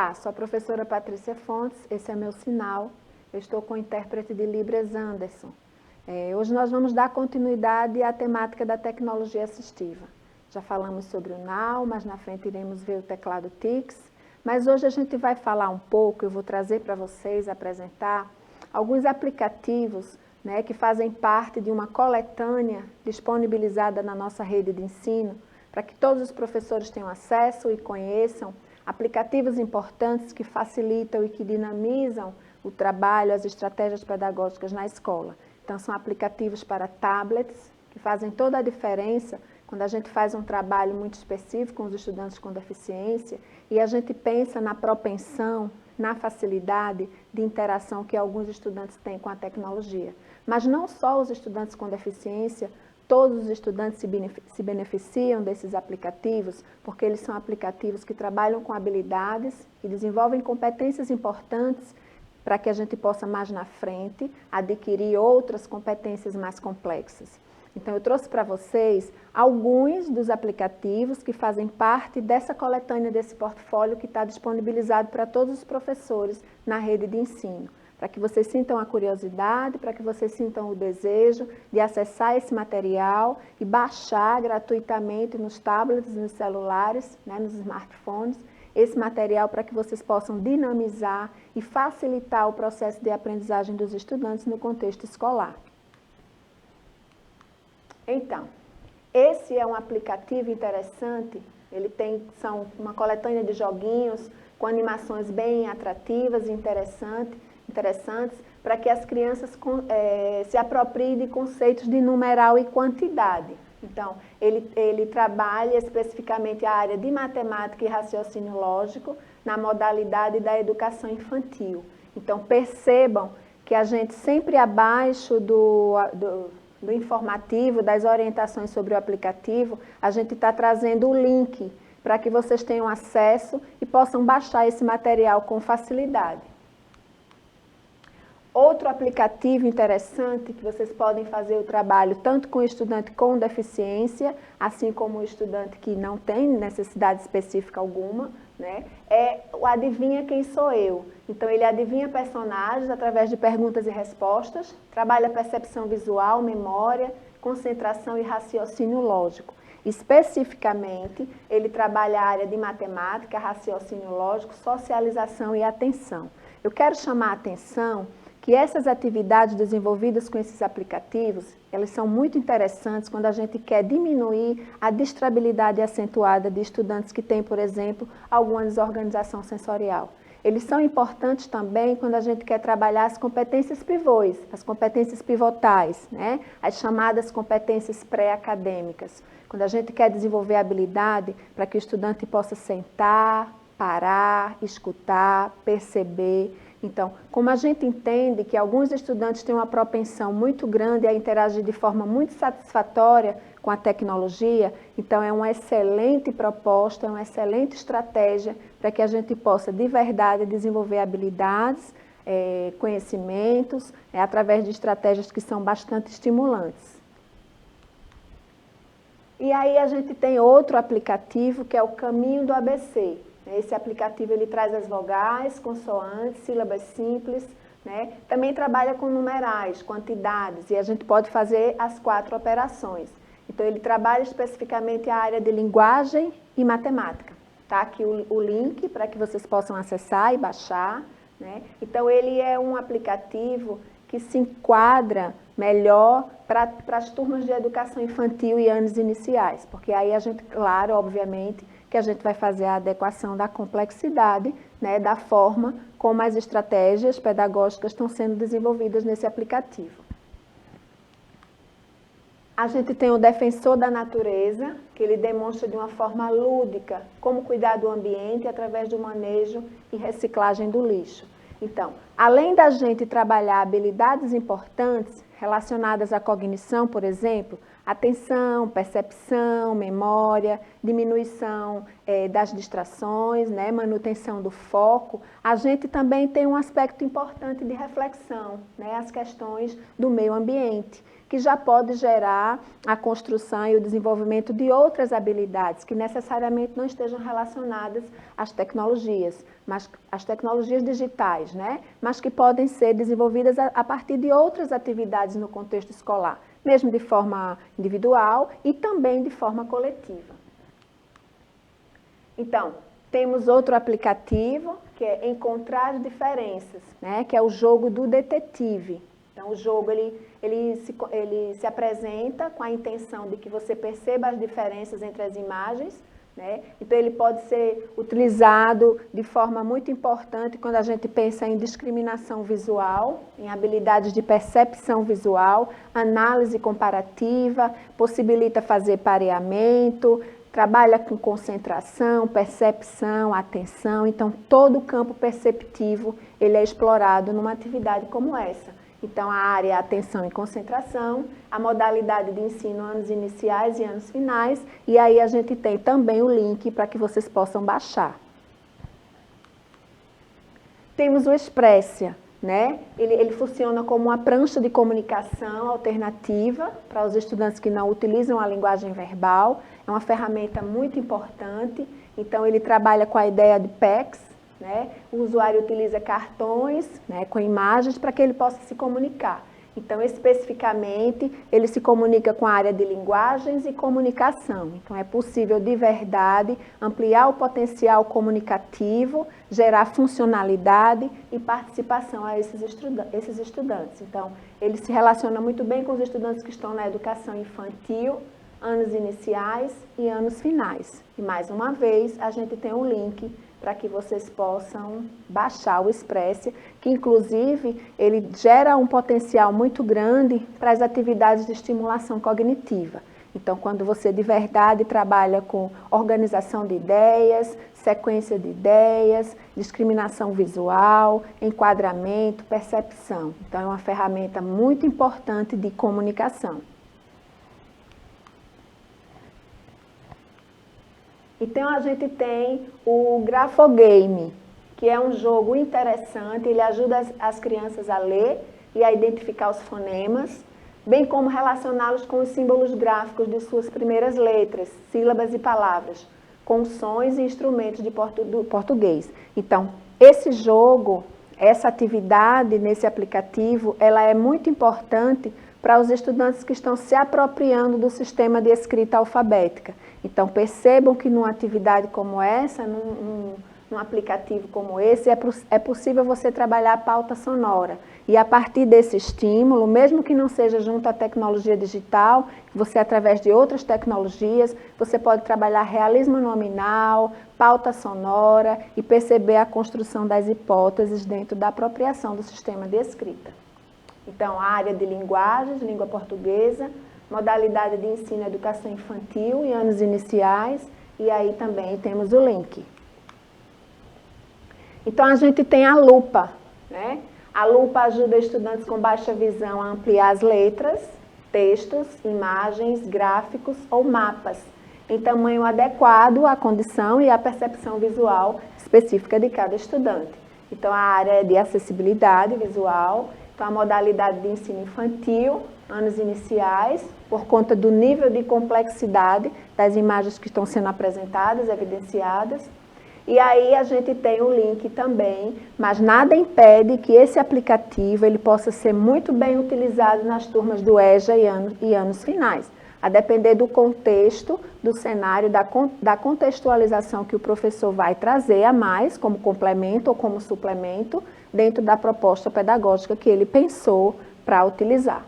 Olá, sou a professora Patrícia Fontes, esse é meu sinal. Eu estou com o intérprete de Libras Anderson. Hoje nós vamos dar continuidade à temática da tecnologia assistiva. Já falamos sobre o Now, mas na frente iremos ver o teclado TICS. Mas hoje a gente vai falar um pouco, eu vou trazer para vocês, apresentar alguns aplicativos, né, que fazem parte de uma coletânea disponibilizada na nossa rede de ensino, para que todos os professores tenham acesso e conheçam aplicativos importantes que facilitam e que dinamizam o trabalho, as estratégias pedagógicas na escola. Então, são aplicativos para tablets, que fazem toda a diferença quando a gente faz um trabalho muito específico com os estudantes com deficiência e a gente pensa na propensão, na facilidade de interação que alguns estudantes têm com a tecnologia. Mas não só os estudantes com deficiência, todos os estudantes se beneficiam desses aplicativos, porque eles são aplicativos que trabalham com habilidades e desenvolvem competências importantes para que a gente possa mais na frente adquirir outras competências mais complexas. Então, eu trouxe para vocês alguns dos aplicativos que fazem parte dessa coletânea, desse portfólio que está disponibilizado para todos os professores na rede de ensino, para que vocês sintam a curiosidade, para que vocês sintam o desejo de acessar esse material e baixar gratuitamente nos tablets, nos celulares, né, nos smartphones, esse material para que vocês possam dinamizar e facilitar o processo de aprendizagem dos estudantes no contexto escolar. Então, esse é um aplicativo interessante, ele são uma coletânea de joguinhos com animações bem atrativas e interessantes para que as crianças se apropriem de conceitos de numeral e quantidade. Então, ele trabalha especificamente a área de matemática e raciocínio lógico na modalidade da educação infantil. Então, percebam que a gente sempre abaixo do informativo, das orientações sobre o aplicativo, a gente está trazendo o link para que vocês tenham acesso e possam baixar esse material com facilidade. Outro aplicativo interessante que vocês podem fazer o trabalho tanto com o estudante com deficiência, assim como o estudante que não tem necessidade específica alguma, né, é o Adivinha Quem Sou Eu. Então, ele adivinha personagens através de perguntas e respostas, trabalha percepção visual, memória, concentração e raciocínio lógico. Especificamente, ele trabalha a área de matemática, raciocínio lógico, socialização e atenção. Eu quero chamar a atenção que essas atividades desenvolvidas com esses aplicativos, elas são muito interessantes quando a gente quer diminuir a distrabilidade acentuada de estudantes que têm, por exemplo, alguma desorganização sensorial. Eles são importantes também quando a gente quer trabalhar as competências pivôs, as competências pivotais, né? As chamadas competências pré-acadêmicas. Quando a gente quer desenvolver a habilidade para que o estudante possa sentar, parar, escutar, perceber. Então, como a gente entende que alguns estudantes têm uma propensão muito grande a interagir de forma muito satisfatória com a tecnologia, então é uma excelente proposta, é uma excelente estratégia para que a gente possa de verdade desenvolver habilidades, conhecimentos, através de estratégias que são bastante estimulantes. E aí a gente tem outro aplicativo que é o Caminho do ABC. Esse aplicativo ele traz as vogais, consoantes, sílabas simples, né? Também trabalha com numerais, quantidades, e a gente pode fazer as 4 operações. Então, ele trabalha especificamente a área de linguagem e matemática. Está aqui o link para que vocês possam acessar e baixar, né? Então, ele é um aplicativo que se enquadra melhor para as turmas de educação infantil e anos iniciais, porque aí a gente, claro, obviamente, que a gente vai fazer a adequação da complexidade, né, da forma como as estratégias pedagógicas estão sendo desenvolvidas nesse aplicativo. A gente tem o Defensor da Natureza, que ele demonstra de uma forma lúdica como cuidar do ambiente através do manejo e reciclagem do lixo. Então, além da gente trabalhar habilidades importantes relacionadas à cognição, por exemplo, atenção, percepção, memória, diminuição das distrações, né, manutenção do foco, a gente também tem um aspecto importante de reflexão, né, as questões do meio ambiente. que já pode gerar a construção e o desenvolvimento de outras habilidades que necessariamente não estejam relacionadas às tecnologias, mas às tecnologias digitais, né? Mas que podem ser desenvolvidas a partir de outras atividades no contexto escolar, mesmo de forma individual e também de forma coletiva. Então, temos outro aplicativo, que é Encontrar Diferenças, né? Que é o jogo do detetive. Então, o jogo ele se apresenta com a intenção de que você perceba as diferenças entre as imagens, né? Então, ele pode ser utilizado de forma muito importante quando a gente pensa em discriminação visual, em habilidades de percepção visual, análise comparativa, possibilita fazer pareamento, trabalha com concentração, percepção, atenção. Então, todo o campo perceptivo ele é explorado numa atividade como essa. Então, a área é atenção e concentração, a modalidade de ensino anos iniciais e anos finais, e aí a gente tem também o link para que vocês possam baixar. Temos o Expressia, né? Ele funciona como uma prancha de comunicação alternativa para os estudantes que não utilizam a linguagem verbal. É uma ferramenta muito importante, então ele trabalha com a ideia de PECs, né? O usuário utiliza cartões, né, com imagens para que ele possa se comunicar. Então, especificamente, ele se comunica com a área de linguagens e comunicação. Então, é possível, de verdade, ampliar o potencial comunicativo, gerar funcionalidade e participação a esses estudantes. Então, ele se relaciona muito bem com os estudantes que estão na educação infantil, anos iniciais e anos finais. E, mais uma vez, a gente tem um link para que vocês possam baixar o Expressia, que inclusive ele gera um potencial muito grande para as atividades de estimulação cognitiva. Então, quando você de verdade trabalha com organização de ideias, sequência de ideias, discriminação visual, enquadramento, percepção. Então, é uma ferramenta muito importante de comunicação. Então, a gente tem o Grafogame, que é um jogo interessante, ele ajuda as crianças a ler e a identificar os fonemas, bem como relacioná-los com os símbolos gráficos de suas primeiras letras, sílabas e palavras, com sons e instrumentos do português. Então, esse jogo, essa atividade nesse aplicativo, ela é muito importante para os estudantes que estão se apropriando do sistema de escrita alfabética. Então, percebam que numa atividade como essa, num aplicativo como esse, é possível você trabalhar a pauta sonora. E a partir desse estímulo, mesmo que não seja junto à tecnologia digital, você, através de outras tecnologias, você pode trabalhar realismo nominal, pauta sonora e perceber a construção das hipóteses dentro da apropriação do sistema de escrita. Então, a área de linguagens, língua portuguesa, modalidade de ensino e educação infantil e anos iniciais, e aí também temos o link. Então, a gente tem a lupa, né? A lupa ajuda estudantes com baixa visão a ampliar as letras, textos, imagens, gráficos ou mapas, em tamanho adequado à condição e à percepção visual específica de cada estudante. Então, a área é de acessibilidade visual. Então, a modalidade de ensino infantil, anos iniciais, por conta do nível de complexidade das imagens que estão sendo apresentadas, evidenciadas. E aí a gente tem o link também, mas nada impede que esse aplicativo ele possa ser muito bem utilizado nas turmas do EJA e anos finais, a depender do contexto, do cenário, da contextualização que o professor vai trazer a mais, como complemento ou como suplemento, dentro da proposta pedagógica que ele pensou para utilizar.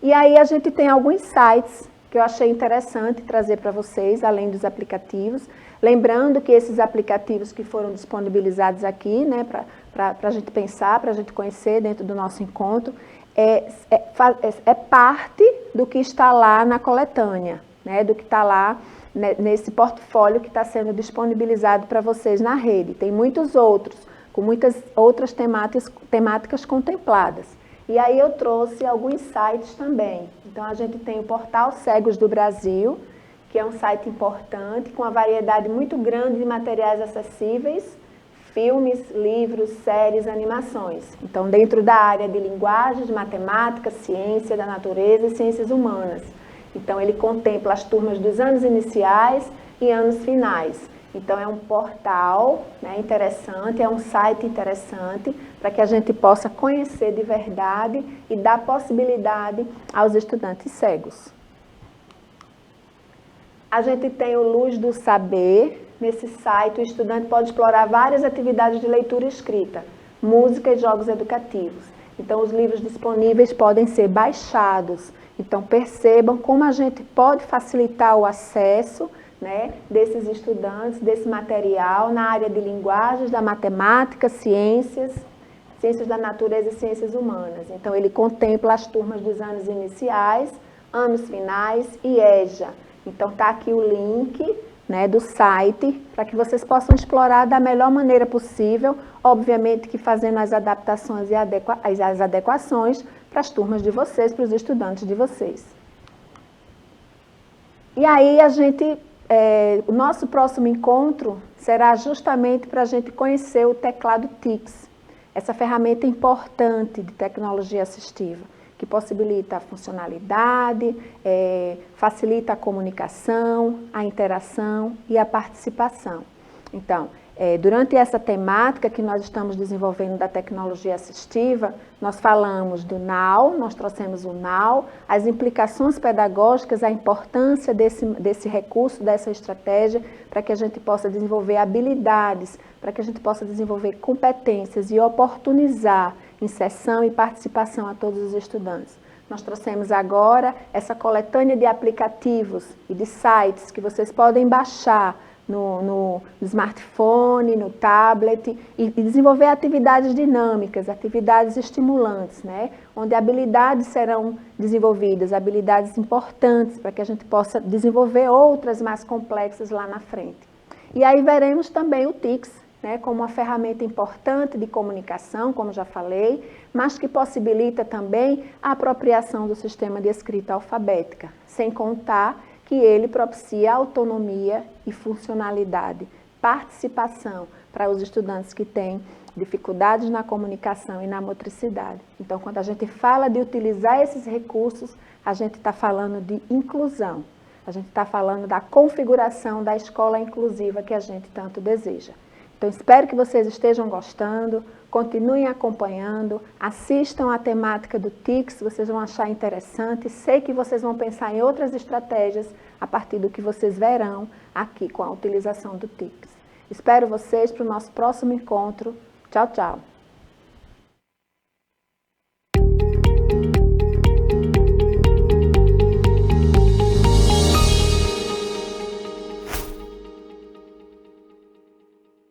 E aí a gente tem alguns sites que eu achei interessante trazer para vocês, além dos aplicativos. Lembrando que esses aplicativos que foram disponibilizados aqui, né, para a gente pensar, para a gente conhecer dentro do nosso encontro, é parte do que está lá na coletânea, né, do que está lá nesse portfólio que está sendo disponibilizado para vocês na rede. Tem muitos outros, com muitas outras temáticas contempladas. E aí eu trouxe alguns sites também. Então, a gente tem o Portal Cegos do Brasil, que é um site importante, com uma variedade muito grande de materiais acessíveis, filmes, livros, séries, animações. Então, dentro da área de linguagens, matemática, ciência da natureza e ciências humanas. Então, ele contempla as turmas dos anos iniciais e anos finais. Então, é um portal, né, interessante, é um site interessante para que a gente possa conhecer de verdade e dar possibilidade aos estudantes cegos. A gente tem o Luz do Saber. Nesse site, o estudante pode explorar várias atividades de leitura e escrita, música e jogos educativos. Então, os livros disponíveis podem ser baixados. Então, percebam como a gente pode facilitar o acesso, né, desses estudantes, desse material na área de linguagens, da matemática, ciências da natureza e ciências humanas. Então, ele contempla as turmas dos anos iniciais, anos finais e EJA. Então, está aqui o link, né, do site, para que vocês possam explorar da melhor maneira possível, obviamente que fazendo as adaptações e as adequações para as turmas de vocês, para os estudantes de vocês. E aí, o nosso próximo encontro será justamente para a gente conhecer o teclado TICS, essa ferramenta importante de tecnologia assistiva, que possibilita a funcionalidade, facilita a comunicação, a interação e a participação. Então, durante essa temática que nós estamos desenvolvendo da tecnologia assistiva, nós falamos do NAU, nós trouxemos o NAU, as implicações pedagógicas, a importância desse recurso, dessa estratégia, para que a gente possa desenvolver habilidades, para que a gente possa desenvolver competências e oportunizar inserção e participação a todos os estudantes. Nós trouxemos agora essa coletânea de aplicativos e de sites que vocês podem baixar no smartphone, no tablet e desenvolver atividades dinâmicas, atividades estimulantes, né? Onde habilidades serão desenvolvidas, habilidades importantes para que a gente possa desenvolver outras mais complexas lá na frente. E aí veremos também o TICS, né, como uma ferramenta importante de comunicação, como já falei, mas que possibilita também a apropriação do sistema de escrita alfabética, sem contar que ele propicia autonomia e funcionalidade, participação para os estudantes que têm dificuldades na comunicação e na motricidade. Então, quando a gente fala de utilizar esses recursos, a gente está falando de inclusão, a gente está falando da configuração da escola inclusiva que a gente tanto deseja. Então, espero que vocês estejam gostando, continuem acompanhando, assistam a temática do TICS, vocês vão achar interessante. Sei que vocês vão pensar em outras estratégias a partir do que vocês verão aqui com a utilização do TICS. Espero vocês para o nosso próximo encontro. Tchau, tchau!